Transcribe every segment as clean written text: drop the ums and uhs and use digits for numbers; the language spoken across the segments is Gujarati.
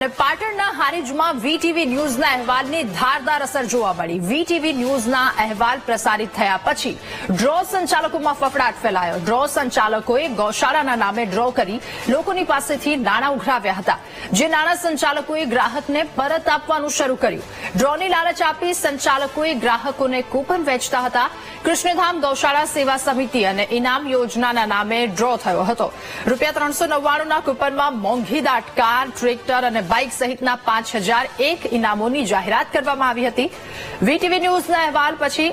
પાટણના હારીજમાં વીટીવી ન્યૂઝના અહેવાલની ધારદાર અસર જોવા મળી। વીટીવી ન્યૂઝના અહેવાલ પ્રસારિત થયા પછી ડ્રો સંચાલકોમાં ફફડાટ ફેલાયો। ડ્રો સંચાલકોએ ગૌશાળાના નામે ડ્રો કરી લોકોની પાસેથી નાણાં ઉઘરાવ્યા હતા, જે નાણાં સંચાલકોએ ગ્રાહકને પરત આપવાનું શરૂ કર્યું। ડ્રોની લાલચ આપી સંચાલકોએ ગ્રાહકોને કૂપન વેચતા હતા। કૃષ્ણધામ ગૌશાળા સેવા સમિતિ અને ઇનામ યોજનાના નામે ડ્રો થયો હતો। ₹399ના કૂપનમાં મોંઘી દાટ કાર, ટ્રેક્ટર અને બાઇક સહિતના 5001 ઇનામોની જાહેરાત કરવામાં આવી હતી। વીટીવી ન્યૂઝના અહેવાલ પછી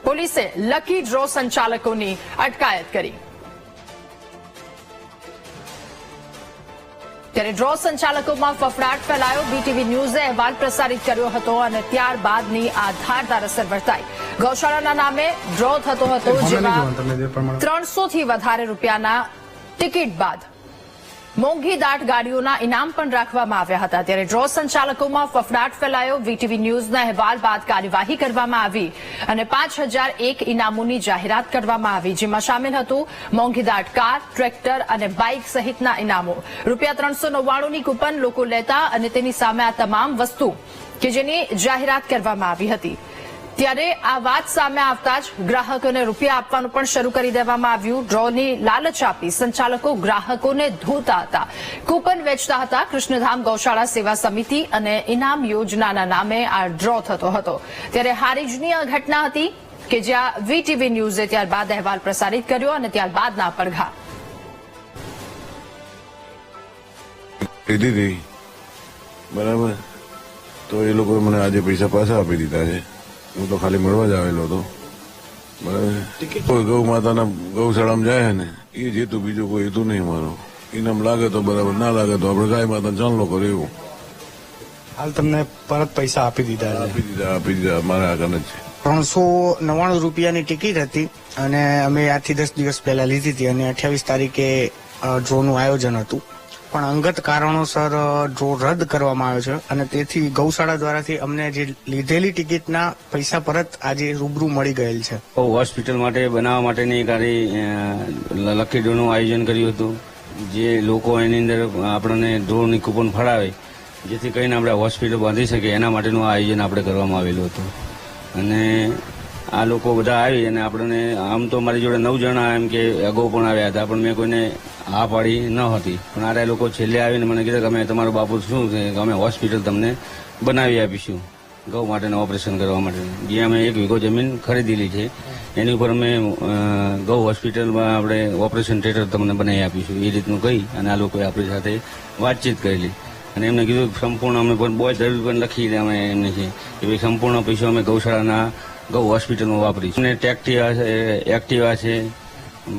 પોલીસે લકી ડ્રો સંચાલકોની અટકાયત કરી। ત્યારે ડ્રો સંચાલકોમાં ફફડાટ ફેલાયો। વીટીવી ન્યૂઝે અહેવાલ પ્રસારિત કર્યો હતો અને ત્યારબાદની આ ધારદાર અસર વર્તાઈ। ગૌશાળાના નામે ડ્રો થતો હતો, જેમાં 300થી વધારે રૂપિયાના ટિકિટ બાદ મોંઘી દાટ ગાડીઓના ઇનામ પણ રાખવામાં આવ્યા હતા। ત્યારે ડ્રો સંચાલકોમાં ફફડાટ ફેલાયો। વીટીવી ન્યૂઝના અહેવાલ બાદ કાર્યવાહી કરવામાં આવી અને 5001 ઇનામોની જાહેરાત કરવામાં આવી, જેમાં સામેલ હતું મોંઘી દાટ કાર, ટ્રેક્ટર અને બાઇક સહિતના ઇનામો। ₹399ની કૂપન લોકો લેતા અને તેની સામે આ તમામ વસ્તુ કે જેની જાહેરાત કરવામાં આવી હતી। ત્યારે આ વાત સામે આવતા જ ગ્રાહકોને રૂપિયા આપવાનું પણ શરૂ કરી દેવામાં આવ્યું। ડ્રોની લાલચ આપી સંચાલકો ગ્રાહકોને ધોતા હતા, કૂપન વેચતા હતા। કૃષ્ણધામ ગૌશાળા સેવા સમિતિ અને ઇનામ યોજનાના નામે આ ડ્રો થતો હતો। ત્યારે હારીજની આ ઘટના હતી કે જ્યાં વીટીવી ન્યૂઝે ત્યારબાદ અહેવાલ પ્રસારિત કર્યો અને ત્યારબાદના પડઘા। બરાબર, તો એ લોકોએ મને આજે પૈસા પાછા આપી દીધા છે। હું તો ખાલી મળવા જ આવેલો હતો, બરાબર। ગૌ માતાના ગૌશાળામાં જાય ને એ જેતું, બીજું કોઈ હેતું નહીં મારો। ઇનામ લાગે તો બરાબર, ના લાગે તો આપણે ગાય માતાને ચાંદલો કરો એવું। હાલ તમને પરત પૈસા આપી દીધા? આપી દીધા મારા આગળ જ છે। 399 રૂપિયાની ટિકિટ હતી અને અમે આજથી 10 દિવસ પહેલા લીધી હતી અને 28 તારીખે ડ્રોનું આયોજન હતું, પણ અંગત કારણોસર ડ્રો રદ કરવામાં આવ્યો છે અને તેથી ગૌશાળા દ્વારાથી અમને જે લીધેલી ટિકિટના પૈસા પરત આજે રૂબરૂ મળી ગયેલ છે। હોસ્પિટલ માટે બનાવવા માટેની લકી ડ્રોનું આયોજન કર્યું હતું, જે લોકો એની અંદર આપણને ડ્રોની કૂપન ફળાવે, જેથી કરીને આપણે હોસ્પિટલ બાંધી શકીએ એના માટેનું આયોજન આપણે કરવામાં આવેલું હતું। અને આ લોકો બધા આવી અને આપણને, આમ તો મારી જોડે 9 જણા એમ કે અગાઉ પણ આવ્યા હતા, પણ મેં કોઈને હા પાડી ન હતી। પણ આ લોકો છેલ્લે આવીને મને કીધું કે અમે તમારું બાપુ શું છે કે અમે હોસ્પિટલ તમને બનાવી આપીશું ગૌ માટેનું ઓપરેશન કરવા માટે, જે અમે 1 વીઘો જમીન ખરીદેલી છે, એની ઉપર અમે ગૌ હોસ્પિટલમાં આપણે ઓપરેશન થિયેટર તમને બનાવી આપીશું, એ રીતનું કહી અને આ લોકોએ આપણી સાથે વાતચીત કરેલી અને એમને કીધું સંપૂર્ણ અમે બોય જરૂર પણ લખી દે અમે એમને છે કે ભાઈ સંપૂર્ણ પૈસો અમે ગૌશાળાના ગૌ હોસ્પિટલમાં વાપરીશું। અને એક્ટિવા છે,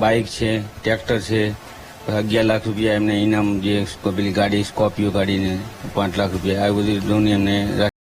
બાઇક છે, ટ્રેક્ટર છે, 11 લાખ રૂપિયા એમને ઇનામ, જે પેલી ગાડી સ્કોર્પિયો ગાડીને 5 લાખ રૂપિયા, આ બધી ડ્રોની એમને